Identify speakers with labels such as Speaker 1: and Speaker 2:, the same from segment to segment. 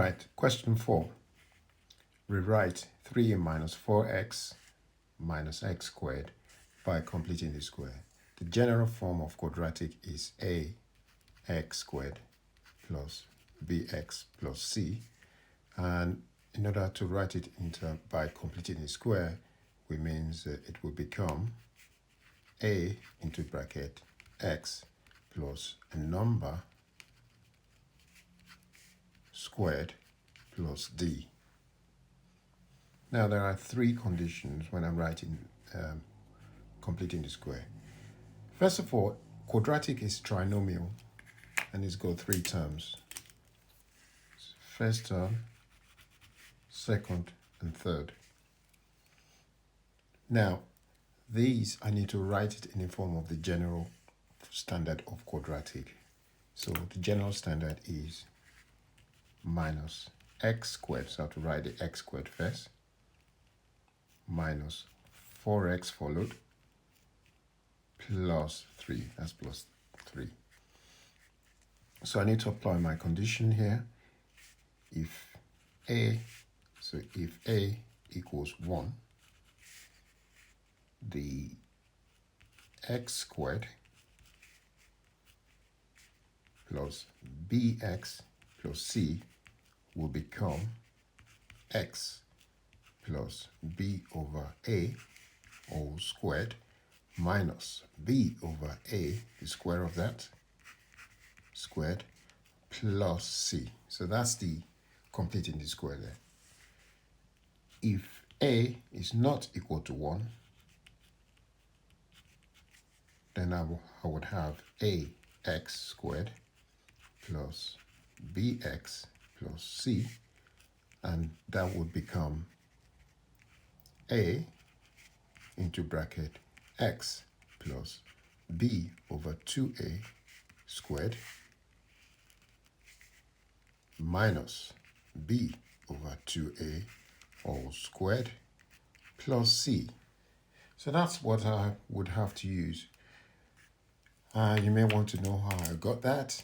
Speaker 1: Right, question 4. Rewrite 3 minus 4x minus x squared by completing the square. The general form of quadratic is ax squared plus bx plus c. And in order to write it by completing the square, which means it will become a into bracket x plus a number squared plus d. Now there are 3 conditions when I'm writing completing the square. First of all, quadratic is trinomial and it's got 3 terms. First term, second, and third. Now, these I need to write it in the form of the general standard of quadratic. So the general standard is minus x squared, so I have to write the x squared first, minus 4x followed, plus 3, that's plus 3. So I need to apply my condition here. If a equals 1, the x squared plus bx plus c will become x plus b over a all squared minus b over a, the square of that, squared, plus c. So that's the completing the square there. If a is not equal to 1, then I would have ax squared plus bx plus c, and that would become a into bracket x plus b over 2a squared minus b over 2a all squared plus c. So that's what I would have to use. You may want to know how I got that.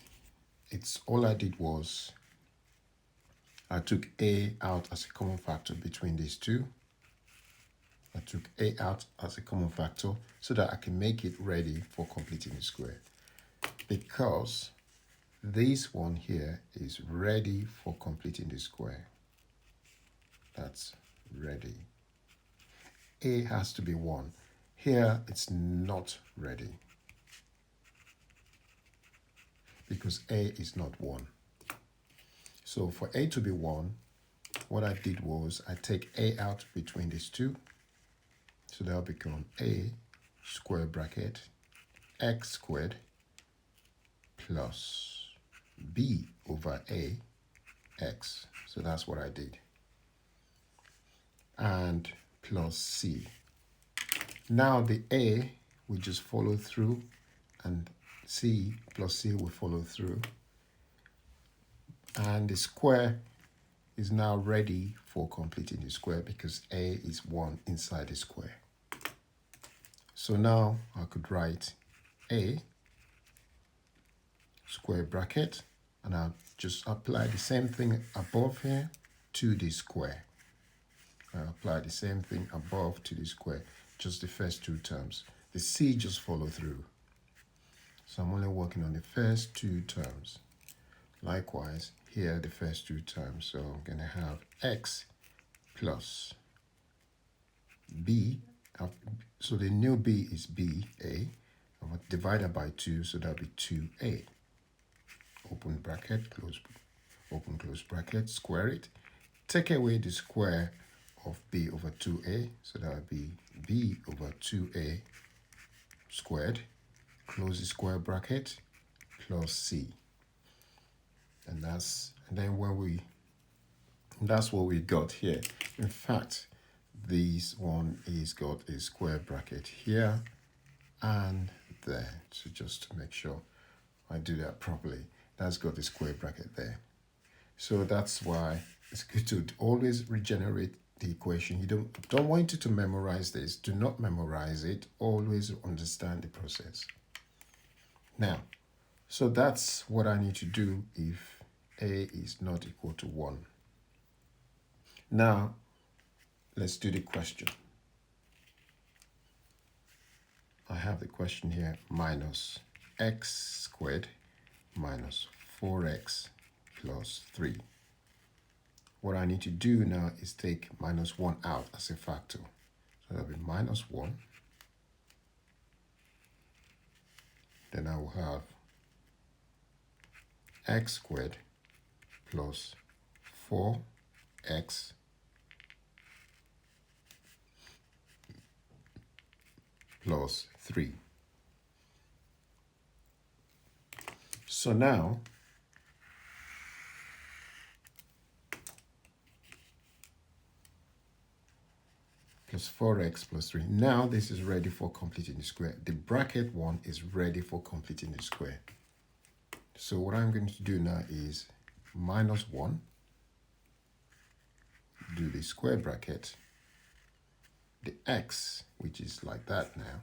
Speaker 1: It's all I did was I took a out as a common factor between these two. I took a out as a common factor so that I can make it ready for completing the square. Because this one here is ready for completing the square. That's ready. A has to be 1. Here it's not ready, because a is not 1. So for a to be 1, what I did was I take a out between these two. So that'll become a square bracket x squared plus b over a x. So that's what I did. And plus c. Now the a will just follow through, and c plus c will follow through. And the square is now ready for completing the square because a is 1 inside the square. So now I could write a square bracket, and I'll just apply the same thing above here to the square. I apply the same thing above to the square, just the first 2 terms. The c just follow through. So I'm only working on the first 2 terms. Likewise, here the first 2 terms. So I'm going to have x plus b. So the new b is b, a. I'm going to divide that by 2, so that'll be 2a. Open bracket, close, open, close bracket, square it. Take away the square of b over 2a, so that would be b over 2a squared, close the square bracket, plus c. And that's what we got here. In fact, this one is got a square bracket here and there. So just to make sure I do that properly, that's got a square bracket there. So that's why it's good to always regenerate the equation. You don't want you to memorize this. Do not memorize it. Always understand the process. Now, so that's what I need to do if a is not equal to 1. Now, let's do the question. I have the question here, minus x squared minus 4x plus 3. What I need to do now is take minus 1 out as a factor. So that'll be minus 1. Then I will have x squared plus 4x plus 3. So now, plus 4x plus 3. Now this is ready for completing the square. The bracket one is ready for completing the square. So what I'm going to do now is minus 1, do the square bracket, the x, which is like that now,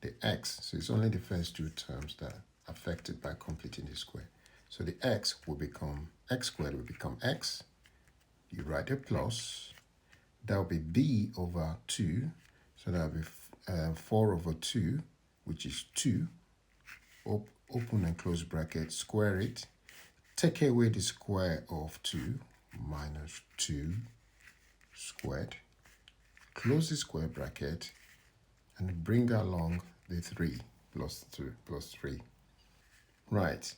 Speaker 1: the x, so it's only the first two terms that are affected by completing the square. So the x will become, x squared will become x, you write a plus, that will be b over 2, so that will be 4 over 2, which is 2, open and close bracket, square it, take away the square of 2, minus 2 squared, close the square bracket, and bring along the 3 plus 2 plus 3. Right,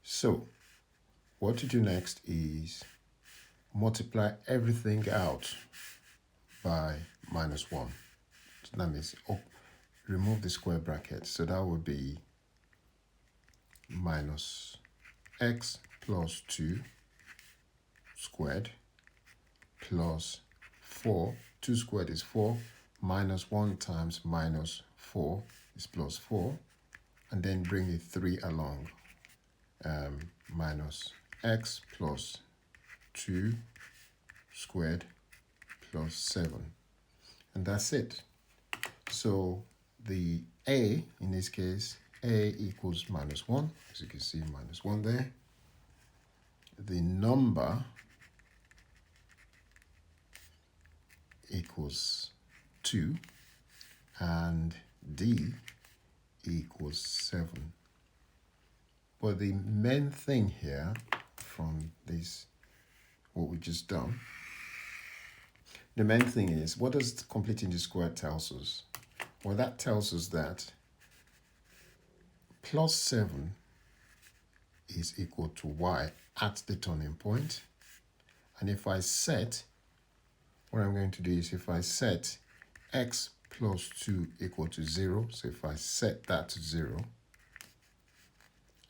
Speaker 1: so what to do next is multiply everything out by minus 1. So that means remove the square bracket. So that would be minus x plus 2 squared plus 4. 2 squared is 4. Minus 1 times minus 4 is plus 4. And then bring the 3 along. Minus x plus 2 squared plus 7. And that's it. So the a, in this case, a equals minus 1. As you can see, minus 1 there. The number equals 2. And d equals 7. But the main thing here from this, what we just done, the main thing is, what does completing the square tells us? Well, that tells us that plus 7 is equal to y at the turning point. And if I set, what I'm going to do is if I set x plus 2 equal to 0, so if I set that to 0,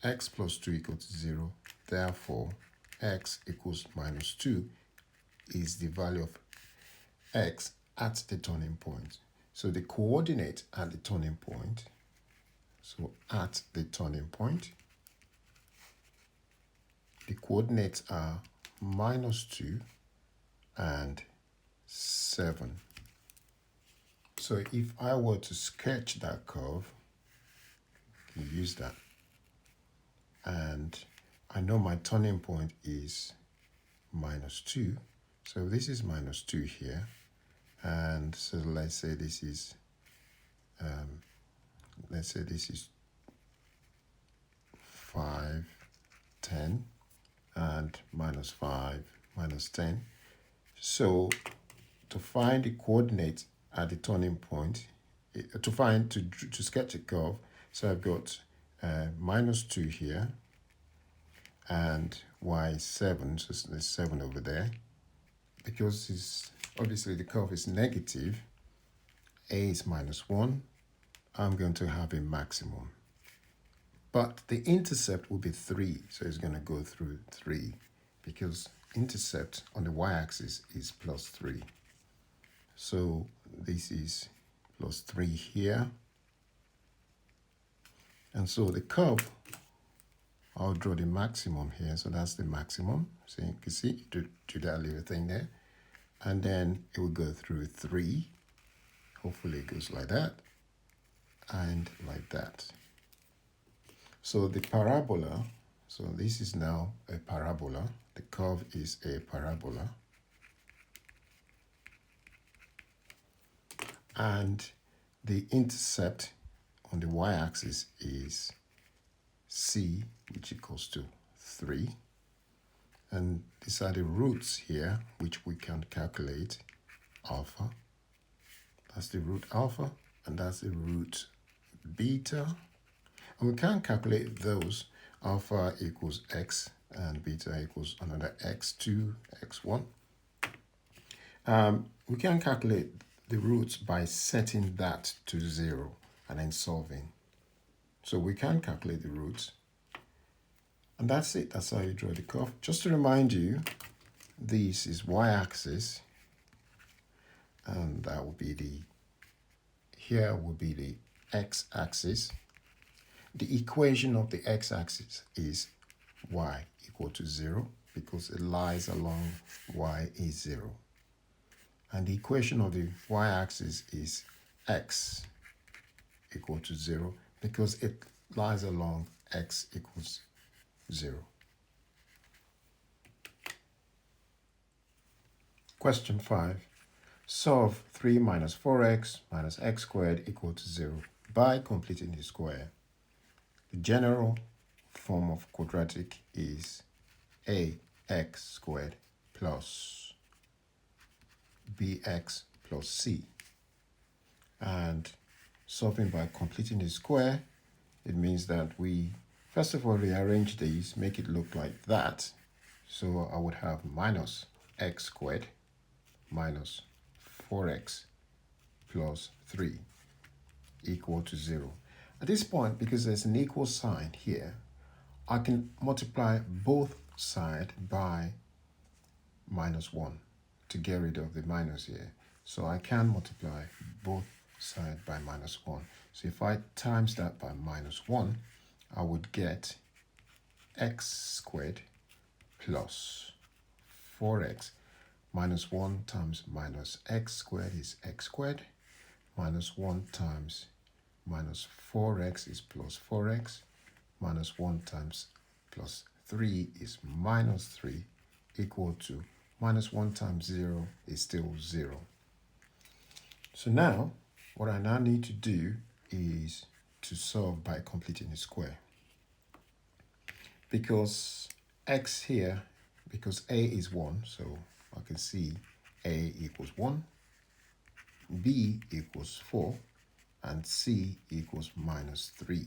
Speaker 1: x plus 2 equal to 0, therefore x equals minus 2 is the value of x at the turning point. So the coordinate at the turning point, so at the turning point, the coordinates are minus 2 and 7. So if I were to sketch that curve, you use that. And I know my turning point is minus 2. So this is minus 2 here. And so let's say this is 5, 10, and minus 5, minus 10. So to find the coordinate at the turning point, to sketch a curve, so I've got minus 2 here, and y 7, so there's 7 over there. Because obviously the curve is negative, a is minus 1, I'm going to have a maximum. But the intercept will be 3, so it's going to go through 3, because intercept on the y-axis is plus 3. So this is plus 3 here. And so the curve, I'll draw the maximum here. So that's the maximum. So you can see, do that little thing there. And then it will go through 3. Hopefully it goes like that and like that. So the parabola, So this is now a parabola. The curve is a parabola. And the intercept on the y-axis is c, which equals to 3. And these are the roots here, which we can calculate. Alpha, that's the root alpha, and that's the root beta. And we can calculate those. Alpha equals x, and beta equals another x2, x1. We can calculate the roots by setting that to 0 and then solving. So we can calculate the roots. And that's it. That's how you draw the curve. Just to remind you, this is y-axis. And that will be here will be the x-axis. The equation of the x-axis is y equal to 0 because it lies along y is 0. And the equation of the y-axis is x equal to 0 because it lies along x equals 0. Question 5. Solve 3 minus 4x minus x squared equal to 0 by completing the square. The general form of quadratic is ax squared plus bx plus c. And solving by completing the square, it means that we first of all rearrange these, make it look like that. So I would have minus x squared minus 4x plus 3 equal to 0. At this point, because there's an equal sign here, I can multiply both sides by minus 1 to get rid of the minus here. So I can multiply both sides by minus 1. So if I times that by minus 1, I would get x squared plus 4x minus 1 times minus x squared is x squared. Minus 1 times minus 4x is plus 4x. Minus 1 times plus 3 is minus 3 equal to minus 1 times 0 is still 0. So now, what I now need to do is to solve by completing the square. Because x here, because a is 1, so I can see a equals 1, b equals 4, and c equals minus 3.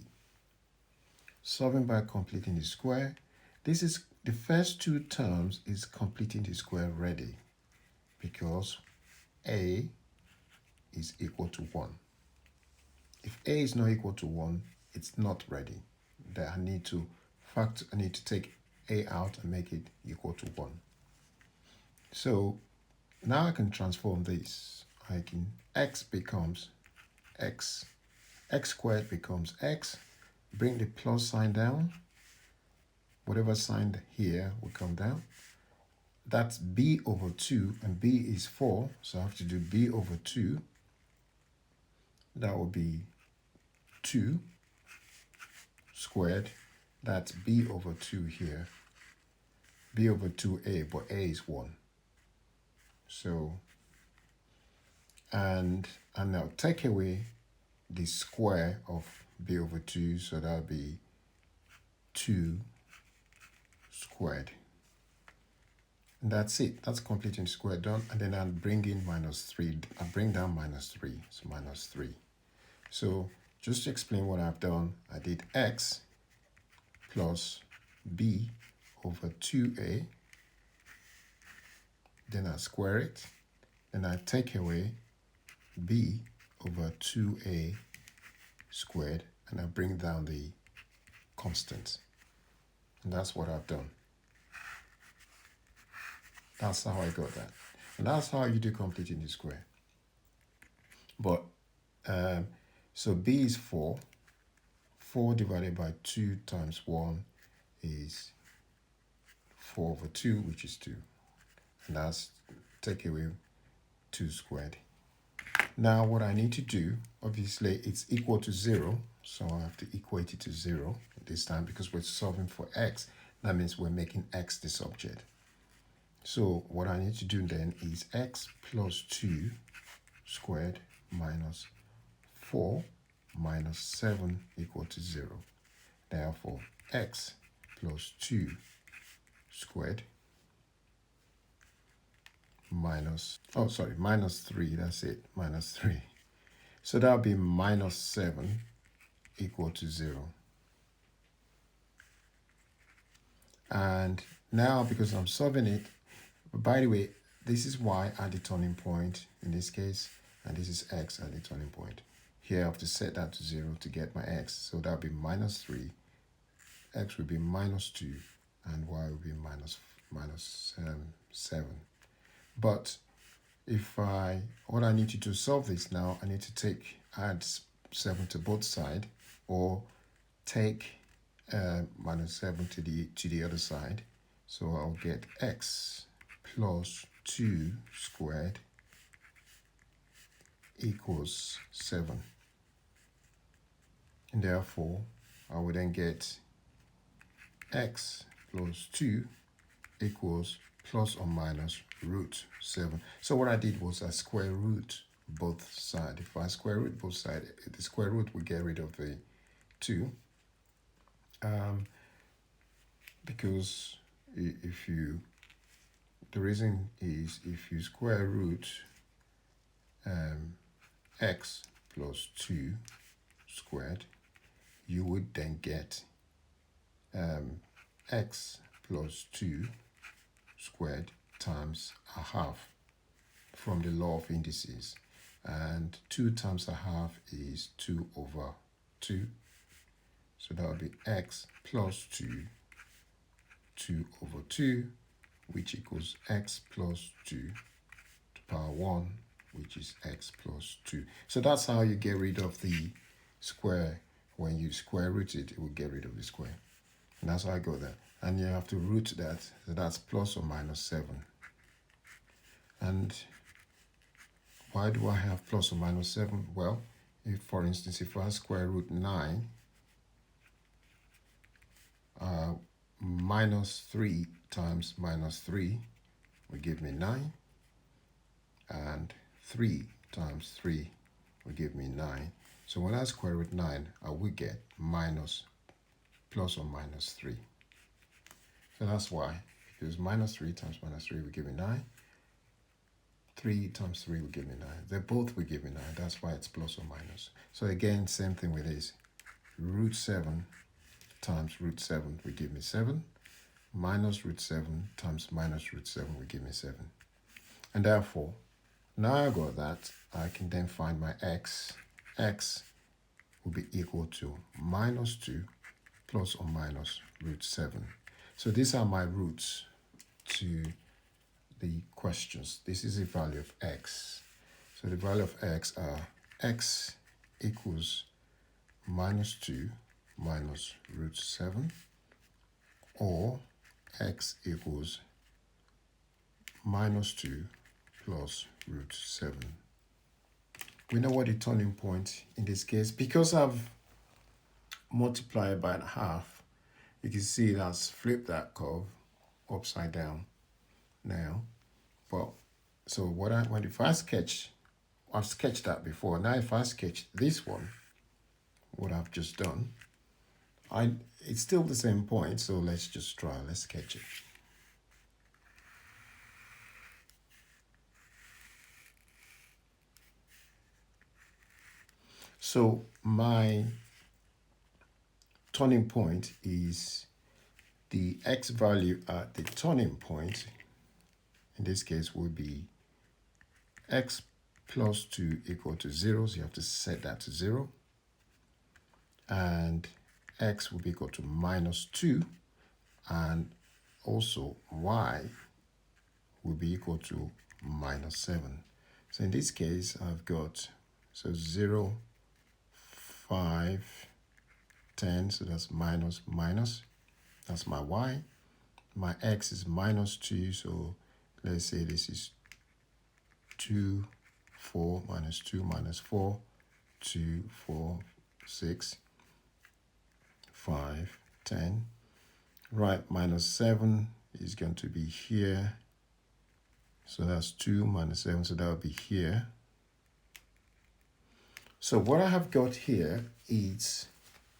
Speaker 1: Solving by completing the square, this is the first two terms is completing the square ready because a is equal to 1. If a is not equal to 1, it's not ready. That I need to take a out and make it equal to 1. So now I can transform this. X becomes x, x squared becomes x, bring the plus sign down, whatever sign here will come down. That's b over 2, and b is 4, so I have to do b over 2. That will be 2 squared. That's b over 2 here. b over 2a, but a is 1. So, and now take away the square of b over 2, so that'll be 2 squared. And that's it. That's completing square done. And then I'll bring in minus 3. I'll bring down minus 3. So minus 3. So just to explain what I've done, I did x plus b over 2a. Then I square it. Then I take away b over 2a squared. And I bring down the constant. And that's what I've done. That's how I got that. And that's how you do completing the square. But, so b is 4. 4 divided by 2 times 1 is 4 over 2, which is 2. And that's take away 2 squared. Now what I need to do, obviously it's equal to 0. So I have to equate it to 0. this time because we're solving for x. That means we're making x the subject. So what I need to do then is x plus 2 squared minus 4 minus 7 equal to 0. Therefore, x plus 2 squared minus 3, that's it, minus 3. So that'll be minus 7 equal to 0. And now, because I'm solving it, by the way, this is y at the turning point in this case, and this is x at the turning point. Here I have to set that to 0 to get my x. So that'll be minus 3, x will be minus 2, and y will be minus 7. But what I need to do to solve this now, I need to add 7 to both sides, or take minus 7 to the other side. So I'll get x plus 2 squared equals 7. And therefore, I will then get x plus 2 equals plus or minus root 7. So what I did was I square root both sides. If I square root both sides, the square root will get rid of the 2. Because the reason is if you square root x plus 2 squared, you would then get x plus 2 squared times a half from the law of indices. And 2 times a half is 2 over 2. So that would be x plus 2 over 2, which equals x plus 2 to the power 1, which is x plus 2. So that's how you get rid of the square. When you square root it, it will get rid of the square. And that's how I go there. And you have to root that, so that's plus or minus 7. And why do I have plus or minus 7? Well, for instance, if I square root 9, minus 3 times minus 3 will give me 9. And 3 times 3 will give me 9. So when I square root 9, I will get plus or minus 3. So that's why, because minus 3 times minus 3 will give me 9. 3 times 3 will give me 9. They both will give me 9. That's why it's plus or minus. So again, same thing with this. Root 7 times root 7 will give me 7. Minus root 7 times minus root 7 will give me 7. And therefore, now I got that, I can then find my x. X will be equal to minus 2 plus or minus root 7. So these are my roots to the questions. This is the value of x. So the value of x are x equals minus 2 minus root 7, or x equals minus 2 plus root 7. We know what the turning point in this case, because I've multiplied by half, you can see that's flipped that curve upside down now. But so I've sketched that before. Now if I sketch this one, what I've just done, it's still the same point, so let's sketch it. So my turning point is the x value at the turning point. In this case will be x plus 2 equal to 0, so you have to set that to 0. And x will be equal to minus 2, and also y will be equal to minus 7. So in this case, I've got 0, 5, 10, so that's minus, that's my y. My x is minus 2, so let's say this is 2, 4, minus 2, minus 4, 2, 4, 6, 5, 10. Right, minus 7 is going to be here. So that's 2 minus 7, so that will be here. So what I have got here is,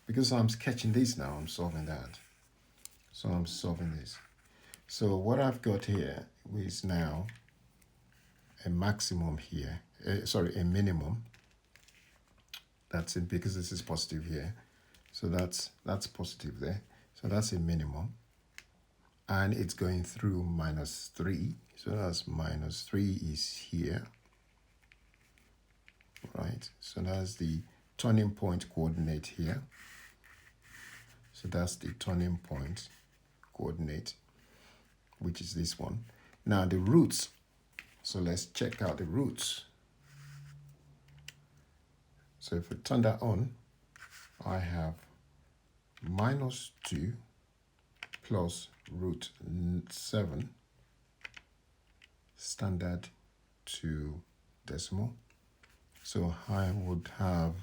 Speaker 1: because I'm sketching this now, I'm solving that. So I'm solving this. So what I've got here is now a maximum here, a minimum. That's it, because this is positive here. So that's positive there. So that's a minimum. And it's going through minus 3. So that's minus 3 is here. Right, so that's the turning point coordinate here. So that's the turning point coordinate, which is this one. Now the roots. So let's check out the roots. So if we turn that on, I have minus 2 plus root 7 standard to decimal. So I would have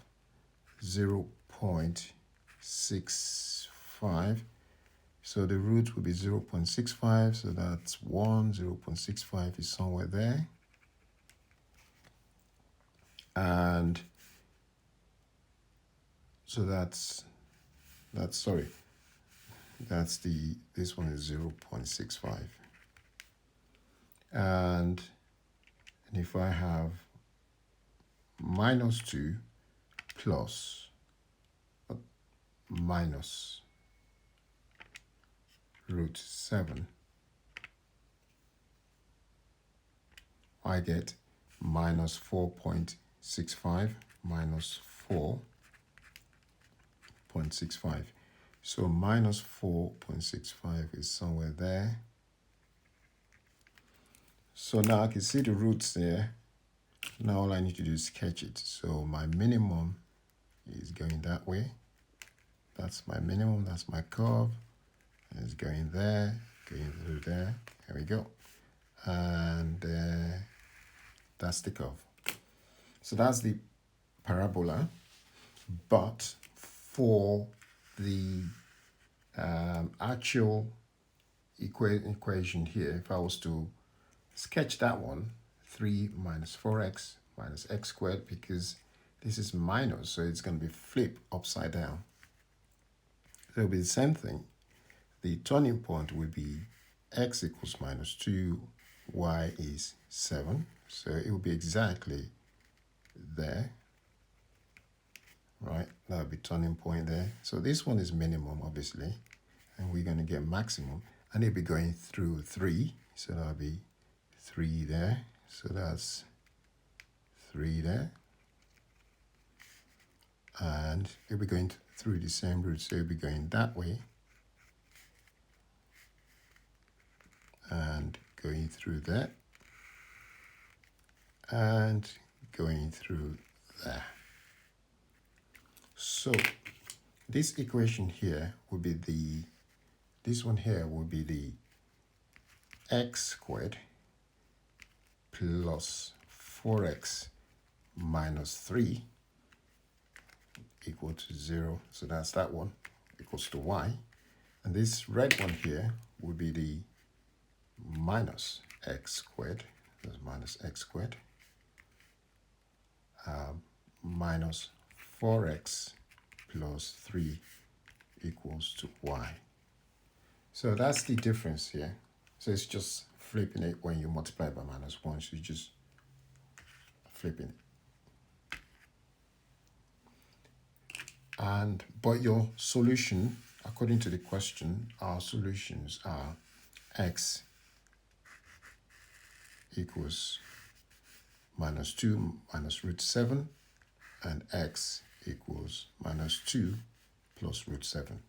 Speaker 1: 0.65. So the root will be 0.65. So that's 1. 0.65 is somewhere there. And so this one is 0.65. And if I have minus 2 plus minus root 7, I get minus 4.65 minus 4.65. So minus 4.65 is somewhere there. So now I can see the roots there. Now all I need to do is sketch it. So my minimum is going that way. That's my minimum, that's my curve. And it's going there, going through there. There we go. And that's the curve. So that's the parabola. But for the actual equation here, if I was to sketch that one, 3 minus 4x minus x squared, because this is minus, so it's going to be flipped upside down. So it'll be the same thing. The turning point will be x equals minus 2, y is 7. So it will be exactly there. Right, that'll be turning point there. So this one is minimum, obviously, and we're going to get maximum, and it'll be going through 3. So that'll be 3 there. So that's 3 there. And it'll be going through the same route, so it'll be going that way. And going through there. And going through there. So this equation here will be this one here will be the x squared plus 4x minus 3 equal to 0. So that's that one, equals to y. And this red one here will be the minus x squared. That's minus x squared. Minus 4x plus 3 equals to y. So that's the difference here. So it's just flipping it when you multiply by minus 1. So you just flipping it. But your solution, according to the question, our solutions are x equals minus 2 minus root 7, and x equals minus 2 plus root 7.